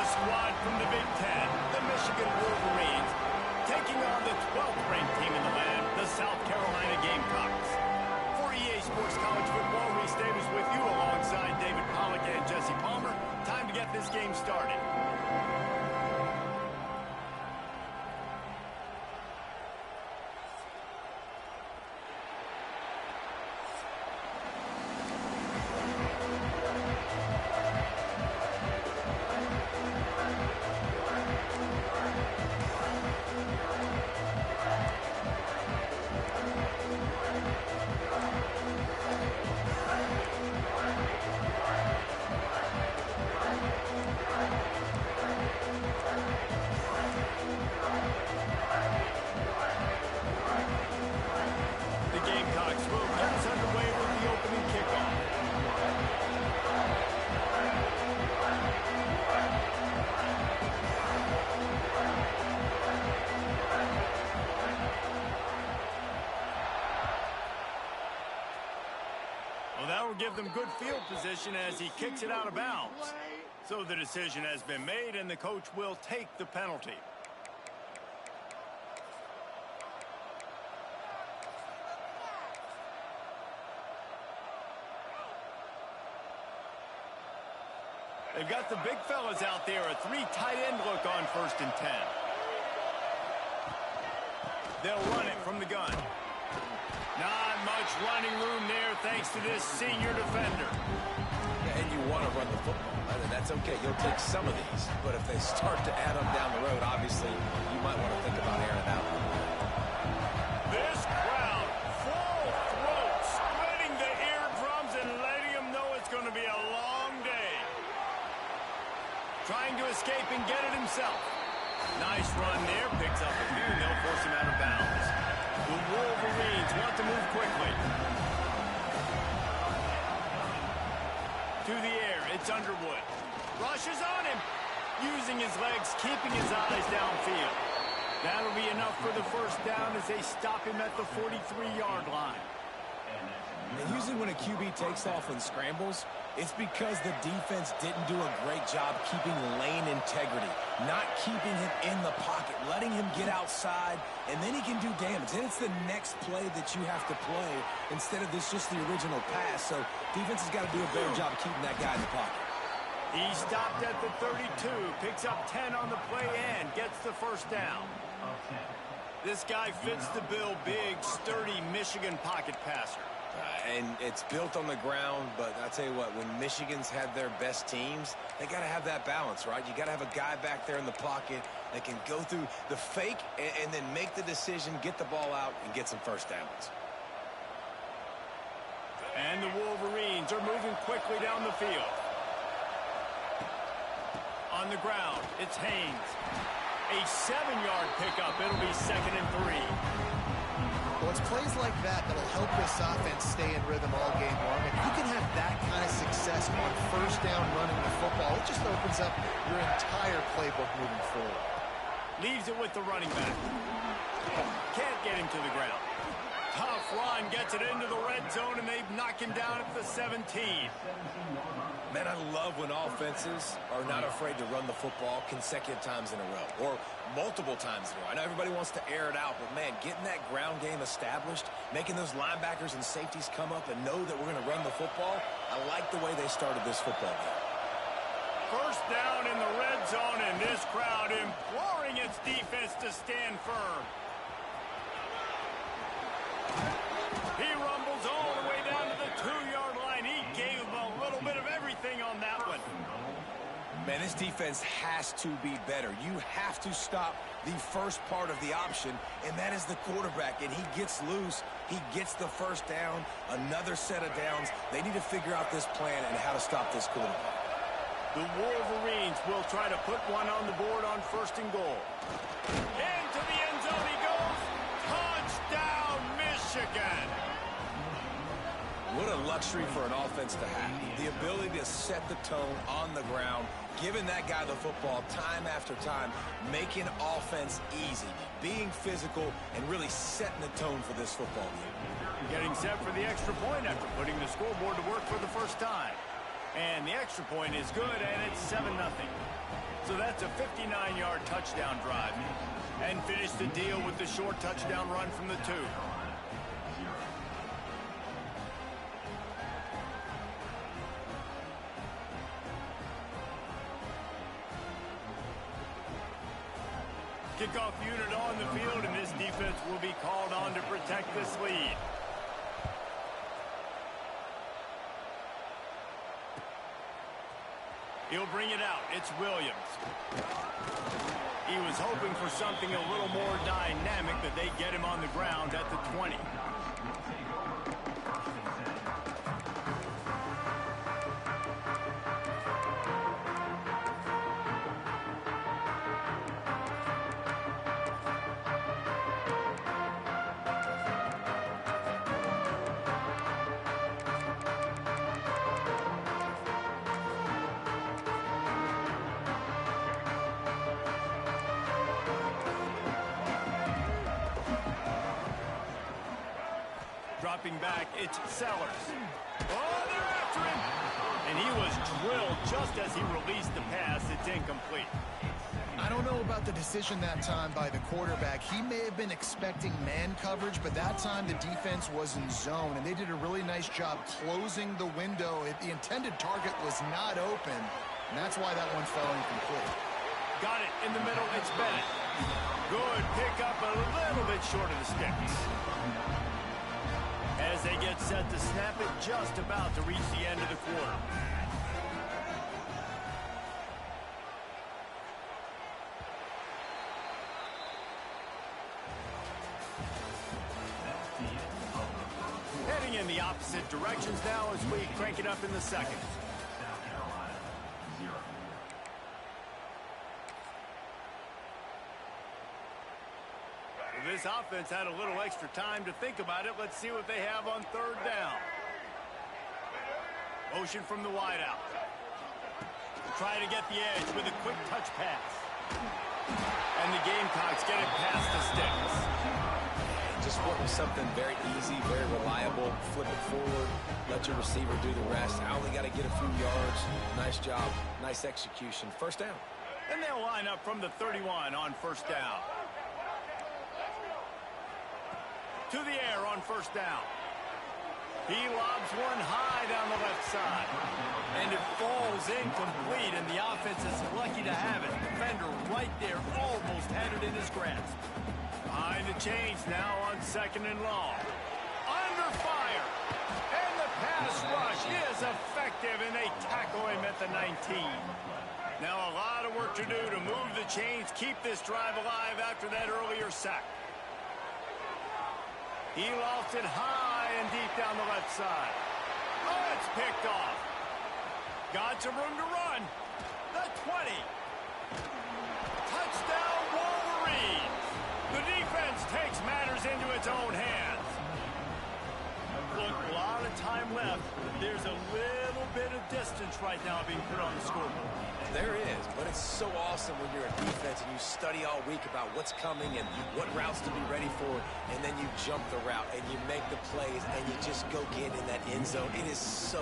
latest squad from the Big Ten, the Michigan Wolverines, taking on the 12th ranked team in the land, the South Carolina Gamecocks. For EA Sports College Football, Reese Davis with you alongside David Pollack and Jesse Palmer. Time to get this game started. That will give them good field position as he kicks it out of bounds. So the decision has been made, and the coach will take the penalty. They've got the big fellas out there, a 3 tight end look on 1st and 10. They'll run it from the gun. Not much running room there thanks to this senior defender. Yeah, and you want to run the football. That's okay. You'll take some of these. But if they start to add them down the road, obviously, you might want to think about airing out. This crowd, full throat, splitting the eardrums and letting them know it's going to be a long day. Trying to escape and get it himself. Nice run there. Picks up a few, and they'll force him out of bounds. The Wolverines want to move quickly. To the air, it's Underwood. Rushes on him. Using his legs, keeping his eyes downfield. That'll be enough for the first down as they stop him at the 43-yard line. And usually when a QB takes off and scrambles, it's because the defense didn't do a great job keeping lane integrity, not keeping him in the pocket, letting him get outside, and then he can do damage. Then it's the next play that you have to play instead of this just the original pass. So defense has got to do a better job of keeping that guy in the pocket. He stopped at the 32, picks up 10 on the play and gets the first down. This guy fits the bill, big, sturdy Michigan pocket passer. And it's built on the ground, but I'll tell you what, when Michigan's had their best teams, they got to have that balance, right? You got to have a guy back there in the pocket that can go through the fake and then make the decision, get the ball out, and get some first downs. And the Wolverines are moving quickly down the field. On the ground, it's Haynes. A 7-yard pickup. It'll be 2nd and 3. Well, it's plays like that that'll help this offense stay in rhythm all game long. If you can have that kind of success on 1st down running the football, it just opens up your entire playbook moving forward. Leaves it with the running back. Can't get him to the ground. Tough run, gets it into the red zone, and they knock him down at the 17. Man, I love when offenses are not afraid to run the football consecutive times in a row or multiple times in a row. I know everybody wants to air it out, but, man, getting that ground game established, making those linebackers and safeties come up and know that we're going to run the football, I like the way they started this football game. First down in the red zone, and this crowd imploring its defense to stand firm. He rumbles all the way down to the 2-yard line. He gave him a little bit of everything on that one. Man, this defense has to be better. You have to stop the first part of the option, and that is the quarterback. And he gets loose. He gets the first down, another set of downs. They need to figure out this plan and how to stop this quarterback. The Wolverines will try to put one on the board on 1st and goal. Into the end zone he goes. Touchdown, Michigan. What a luxury for an offense to have. The ability to set the tone on the ground, giving that guy the football time after time, making offense easy, being physical, and really setting the tone for this football game. Getting set for the extra point after putting the scoreboard to work for the first time. And the extra point is good, and it's 7-0. So that's a 59-yard touchdown drive. And finish the deal with the short touchdown run from the 2. Kickoff unit on the field, and this defense will be called on to protect this lead. He'll bring it out. It's Williams. He was hoping for something a little more dynamic, but they get him on the ground at the 20. Dropping back, it's Sellers. Oh, they're after him! And he was drilled just as he released the pass. It's incomplete. I don't know about the decision that time by the quarterback. He may have been expecting man coverage, but that time the defense was in zone, and they did a really nice job closing the window. The intended target was not open, and that's why that one fell incomplete. Got it in the middle. It's Bennett. Good pickup, a little bit short of the sticks. As they get set to snap it, just about to reach the end of the quarter. Heading in the opposite directions now as we crank it up in the second. This offense had a little extra time to think about it. Let's see what they have on third down. Motion from the wideout. Try to get the edge with a quick touch pass. And the Gamecocks get it past the sticks. Just wanting something very easy, very reliable. Flip it forward, let your receiver do the rest. I only got to get a few yards. Nice job, nice execution. First down. And they'll line up from the 31 on first down. To the air on first down. He lobs one high down the left side. And it falls incomplete, and the offense is lucky to have it. Defender right there almost had it in his grasp. Behind the chains now on second and long. Under fire. And the pass rush is effective, and they tackle him at the 19. Now a lot of work to do to move the chains, keep this drive alive after that earlier sack. He lofts it high and deep down the left side. Oh, it's picked off. Got some room to run. The 20. Touchdown, Wolverines. The defense takes matters into its own hands. Look, a lot of time left. There's a little bit of distance right now being put on the scoreboard. There is, but it's so awesome when you're a defense and you study all week about what's coming and what routes to be ready for, and then you jump the route and you make the plays and you just go get in that end zone. It is so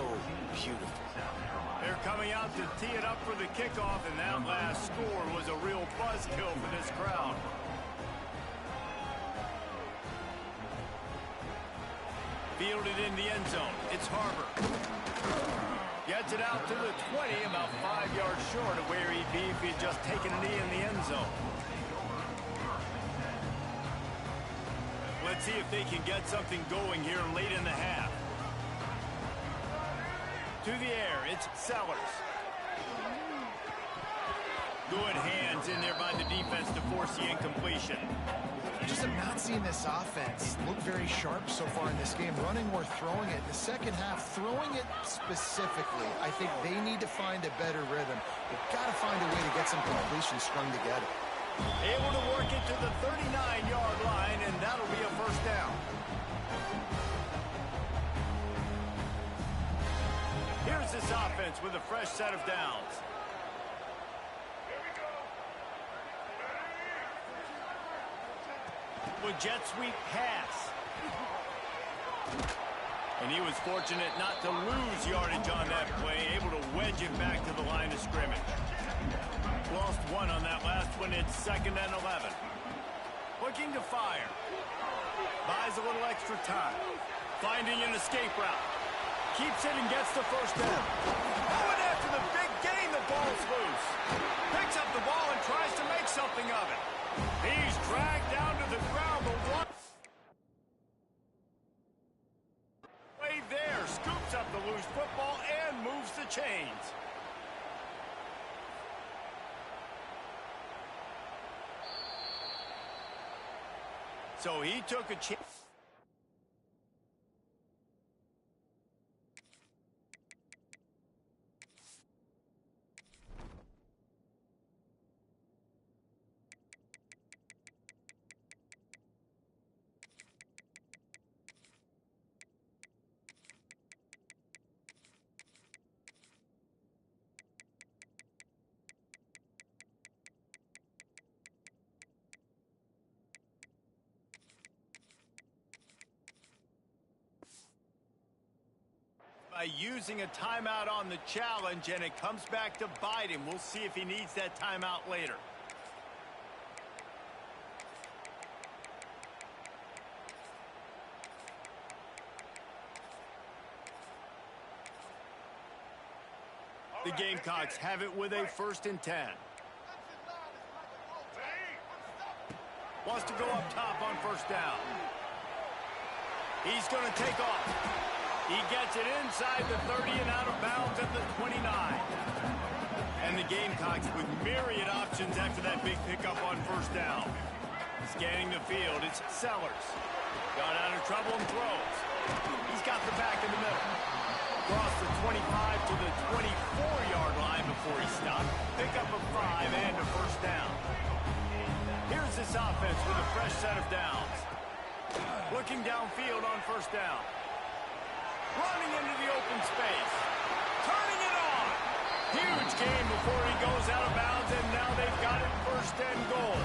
beautiful. They're coming out to tee it up for the kickoff, and that last score was a real buzzkill for this crowd. Fielded in the end zone. It's Harbor. Gets it out to the 20, about 5 yards short of where he'd be if he'd just taken a knee in the end zone. Let's see if they can get something going here late in the half. To the air, it's Sellers. Good hands in there by the defense to force the incompletion. Just have not seen this offense look very sharp so far in this game, running or throwing it. In the second half, throwing it specifically, I think they need to find a better rhythm. They've got to find a way to get some completions strung together. Able to work it to the 39-yard line, and that'll be a first down. Here's this offense with a fresh set of downs. With jet sweep pass. And he was fortunate not to lose yardage on that play, able to wedge it back to the line of scrimmage. Lost one on that last one. It's 2nd and 11. Looking to fire. Buys a little extra time. Finding an escape route. Keeps it and gets the first down. Going after the big gain, the ball's loose. Picks up the ball and tries to make something of it. He's dragged down to the ground, but one play there. Scoops up the loose football and moves the chains. So he took a chance. By using a timeout on the challenge, and it comes back to bite him. We'll see if he needs that timeout later. The Gamecocks have it with a 1st and 10. Wants to go up top on 1st down. He's going to take off. He gets it inside the 30 and out of bounds at the 29. And the Gamecocks with myriad options after that big pickup on 1st down. Scanning the field, it's Sellers. Got out of trouble and throws. He's got the back in the middle. Across the 25 to the 24-yard line before he stopped. Pick up a 5 and a 1st down. Here's this offense with a fresh set of downs. Looking downfield on 1st down. Running into the open space. Turning it on. Huge gain before he goes out of bounds, and now they've got it 1st and goal.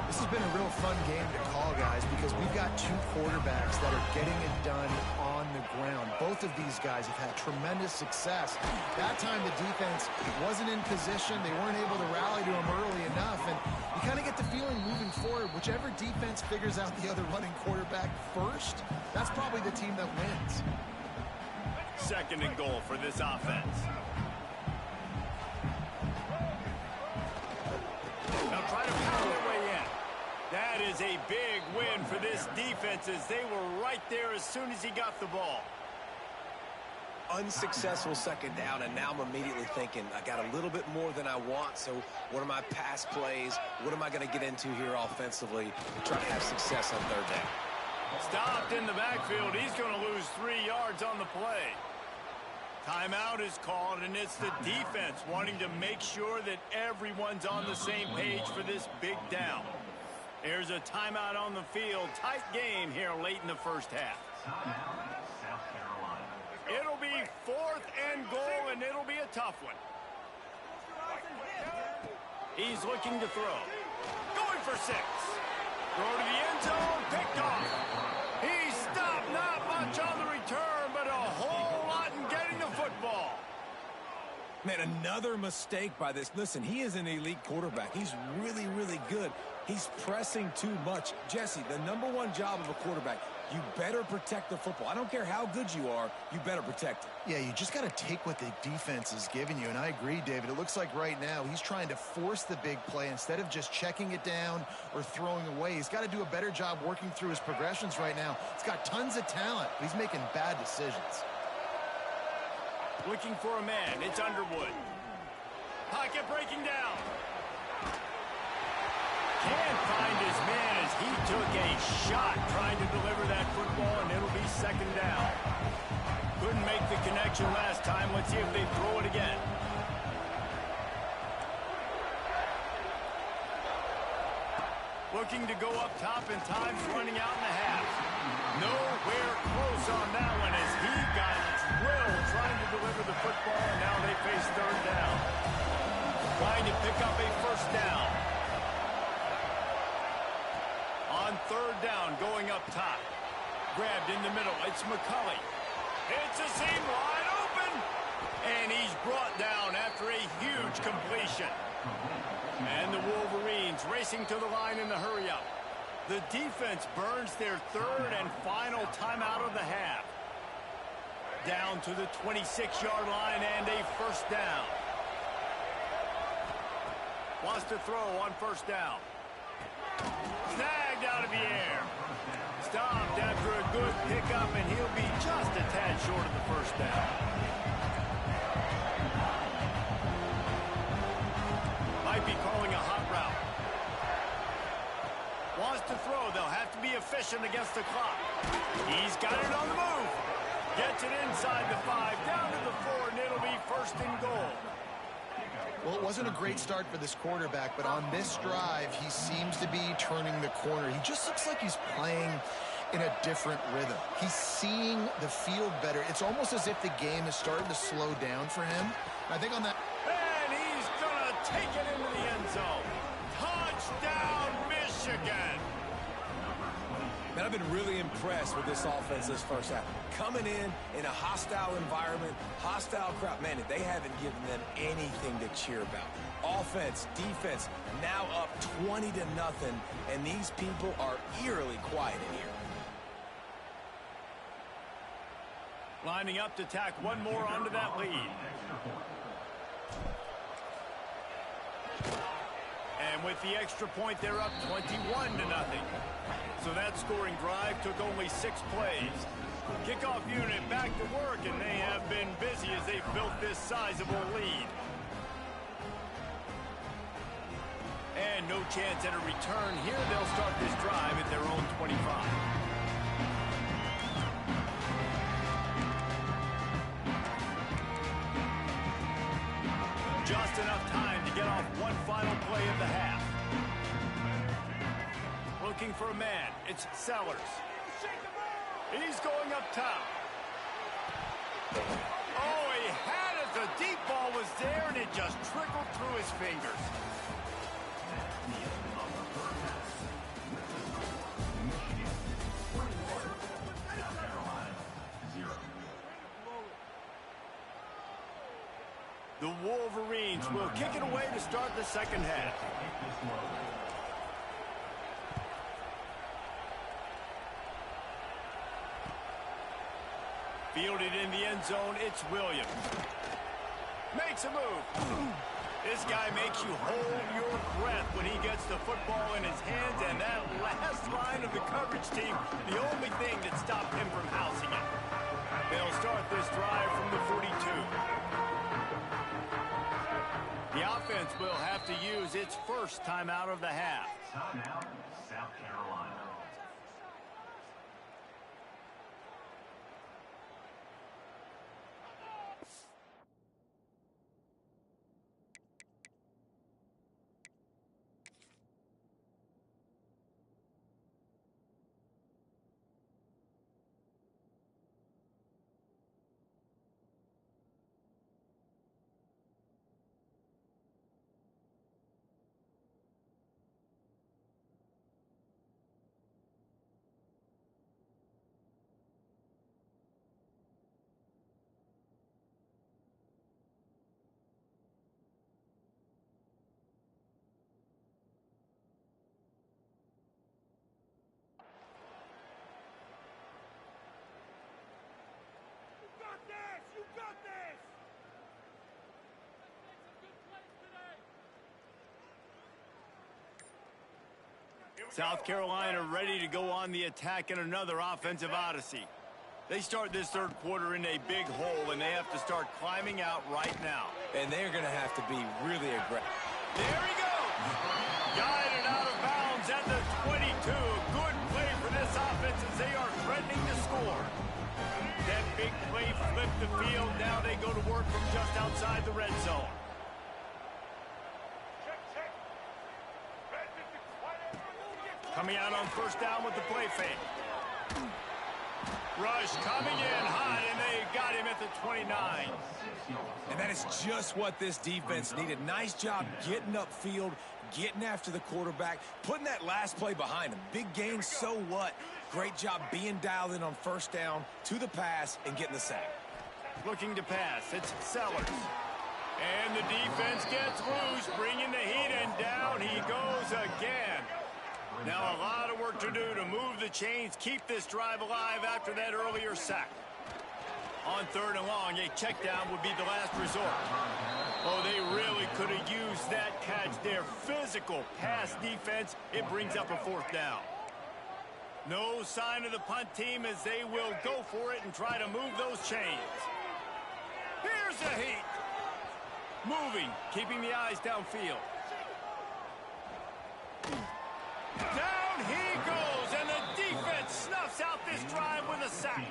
This has been a real fun game to call, guys, because we've got two quarterbacks that are getting it done on the ground. Both of these guys have had tremendous success. That time the defense wasn't in position. They weren't able to rally to him early enough, and you kind of get the feeling moving forward, whichever defense figures out the other running quarterback first, that's probably the team that wins. 2nd and goal for this offense. Now try to power their way in. That is a big win for this defense as they were right there as soon as he got the ball. Unsuccessful 2nd down, and now I'm immediately thinking, I got a little bit more than I want, so what are my pass plays? What am I going to get into here offensively to try to have success on 3rd down? Stopped in the backfield. He's going to lose 3 yards on the play. Timeout is called, and it's the defense wanting to make sure that everyone's on the same page for this big down. There's a timeout on the field. Tight game here late in the 1st half. It'll be 4th and goal, and it'll be a tough one. He's looking to throw. Going for 6. Throw to the end zone. Picked off. He stopped. Not much on the return, but a whole lot in getting the football. Man, another mistake by this. Listen, he is an elite quarterback. He's really, really good. He's pressing too much. Jesse, the #1 job of a quarterback, you better protect the football. I don't care how good you are, you better protect it. Yeah, you just got to take what the defense is giving you, and I agree, David. It looks like right now he's trying to force the big play instead of just checking it down or throwing away. He's got to do a better job working through his progressions right now. He's got tons of talent, but he's making bad decisions. Looking for a man. It's Underwood. Pocket breaking down. Can't find his man as he took a shot trying to deliver that football, and it'll be 2nd down. Couldn't make the connection last time. Let's see if they throw it again. Looking to go up top, and time's running out in the half. Nowhere close on that one as he got drilled trying to deliver the football, and now they face 3rd down. Trying to pick up a 1st down. On 3rd down, going up top. Grabbed in the middle. It's McCulley. It's a seam wide open. And he's brought down after a huge completion. And the Wolverines racing to the line in the hurry-up. The defense burns their third and final timeout of the half. Down to the 26-yard line and a first down. Wants to throw on first down. Snagged out of the air. Stopped after a good pickup, and he'll be just a tad short of the first down. Might be calling a hot route. Wants to throw. They'll have to be efficient against the clock. He's got it on the move. Gets it inside the 5, down to the 4, and it'll be first and goal. Well, it wasn't a great start for this quarterback, but on this drive, he seems to be turning the corner. He just looks like he's playing in a different rhythm. He's seeing the field better. It's almost as if the game is starting to slow down for him. I think on that... And he's going to take it into the end zone. Touchdown, Michigan! And I've been really impressed with this offense this first half. Coming in a hostile environment, hostile crowd. Man, they haven't given them anything to cheer about. Offense, defense, now up 20-0, and these people are eerily quiet in here. Lining up to tack one more onto that lead. And with the extra point, they're up 21-0. So that scoring drive took only 6 plays. Kickoff unit back to work, and they have been busy as they've built this sizable lead. And no chance at a return here. They'll start this drive at their own 25. Just enough time to get off one final play of the half. Looking for a man. It's Sellers. He's going up top. Oh, he had it. The deep ball was there, and it just trickled through his fingers. The Wolverines will kick it away to start the second half. Fielded in the end zone, it's Williams. Makes a move. This guy makes you hold your breath when he gets the football in his hands, and that last line of the coverage team, the only thing that stopped him from housing it. They'll start this drive from the 42. The offense will have to use its first timeout of the half. Timeout, South Carolina. South Carolina ready to go on the attack in another offensive odyssey. They start this third quarter in a big hole, and they have to start climbing out right now. And they're going to have to be really aggressive. There he goes! Guided out of bounds at the 22. Good play for this offense as they are threatening to score. That big play flipped the field. Now they go to work from just outside the red zone. Coming out on first down with the play fake. Rush coming in hot, and they got him at the 29. And that is just what this defense needed. Nice job getting upfield, getting after the quarterback, putting that last play behind him. Big gain, so what? Great job being dialed in on first down, to the pass, and getting the sack. Looking to pass. It's Sellers. And the defense gets loose, bringing the heat, and down he goes again. Now a lot of work to do to move the chains, keep this drive alive after that earlier sack. On 3rd and long, a check down would be the last resort. Oh, they really could have used that catch there. Physical pass defense. It brings up a 4th down. No sign of the punt team as they will go for it and try to move those chains. Here's the heat. Moving, keeping the eyes downfield. Down he goes, and the defense snuffs out this drive with a sack.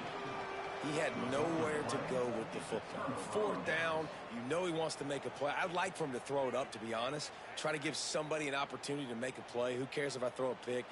He had nowhere to go with the football. 4th down, you know he wants to make a play. I'd like for him to throw it up, to be honest. Try to give somebody an opportunity to make a play. Who cares if I throw a pick?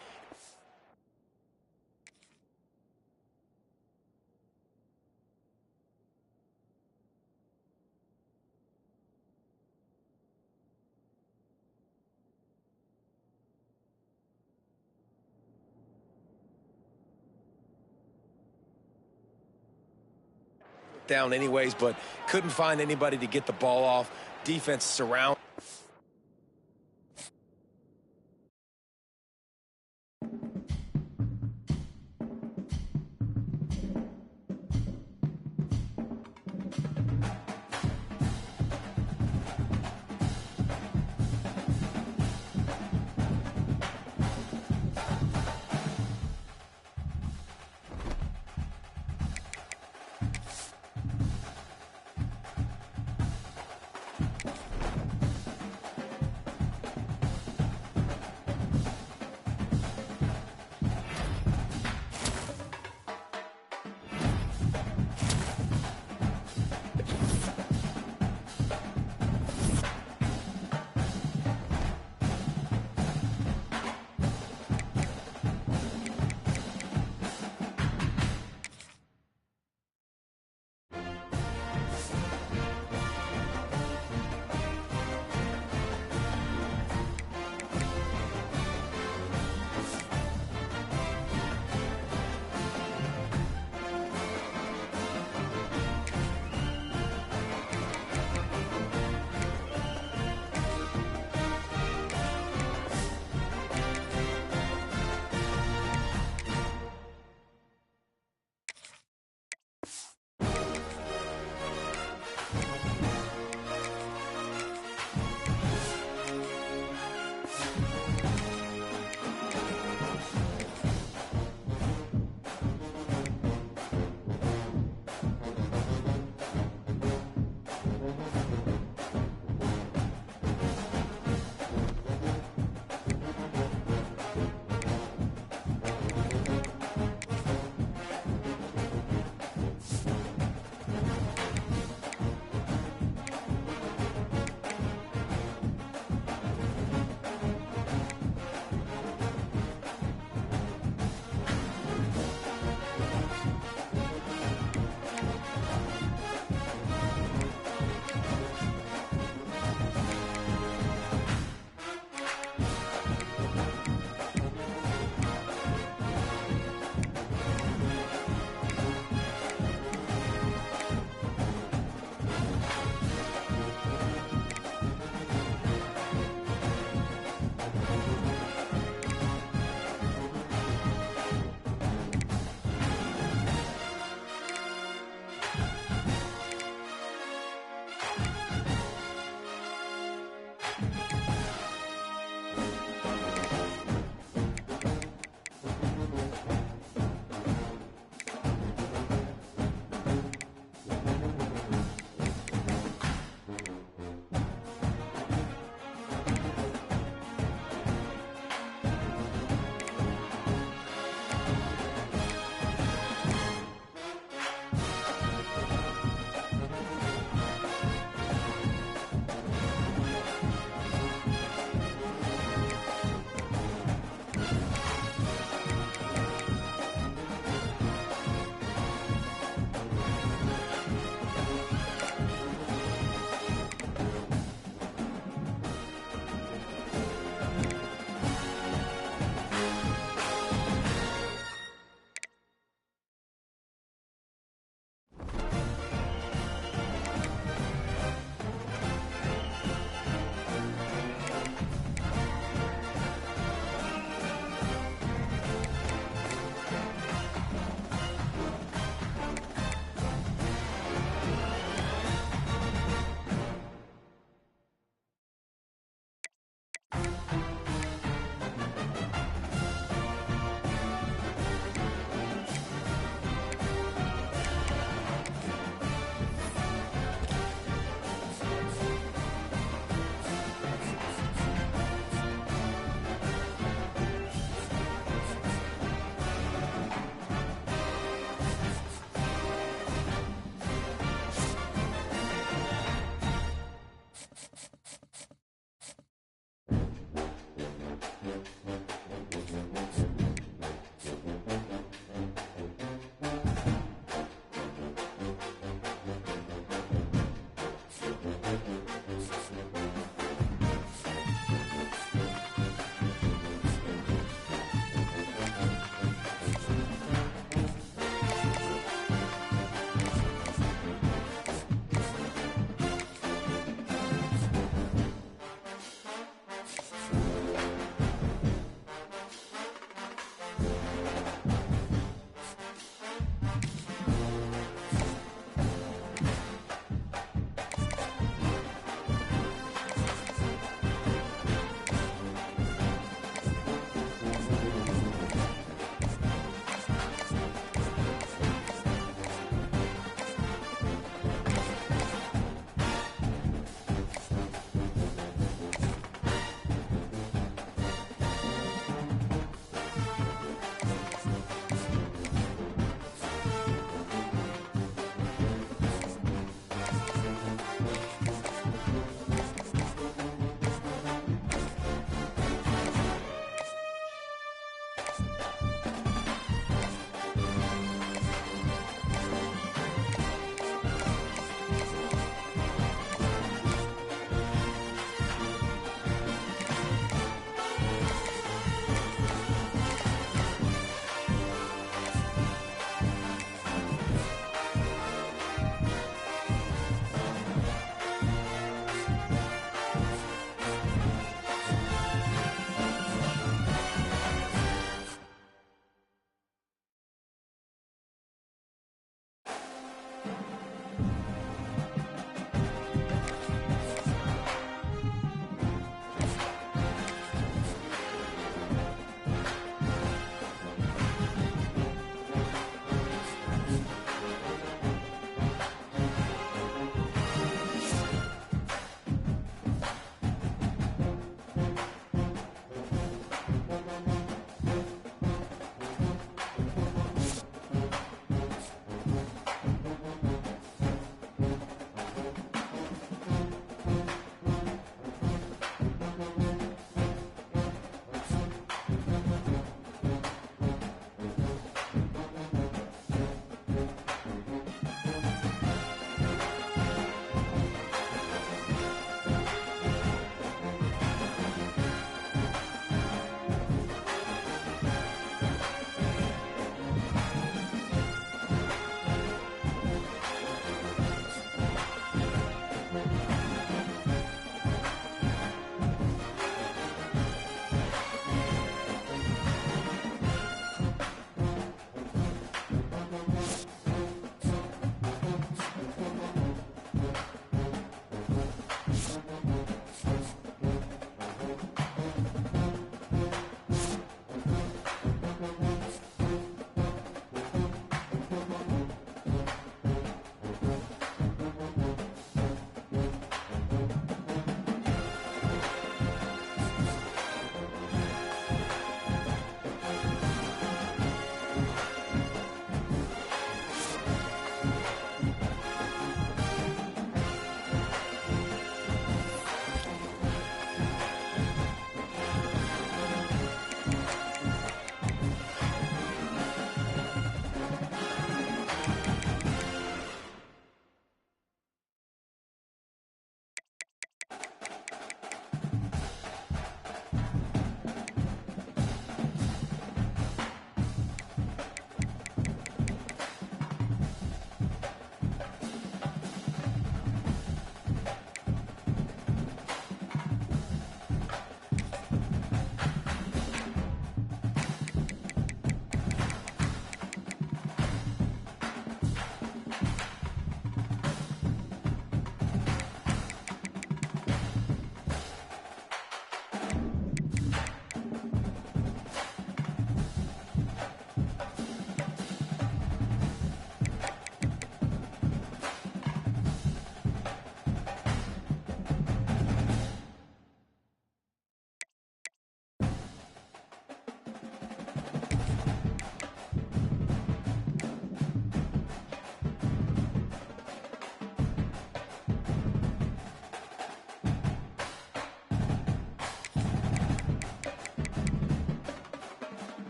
Down anyways, but couldn't find anybody to get the ball off. Defense surround.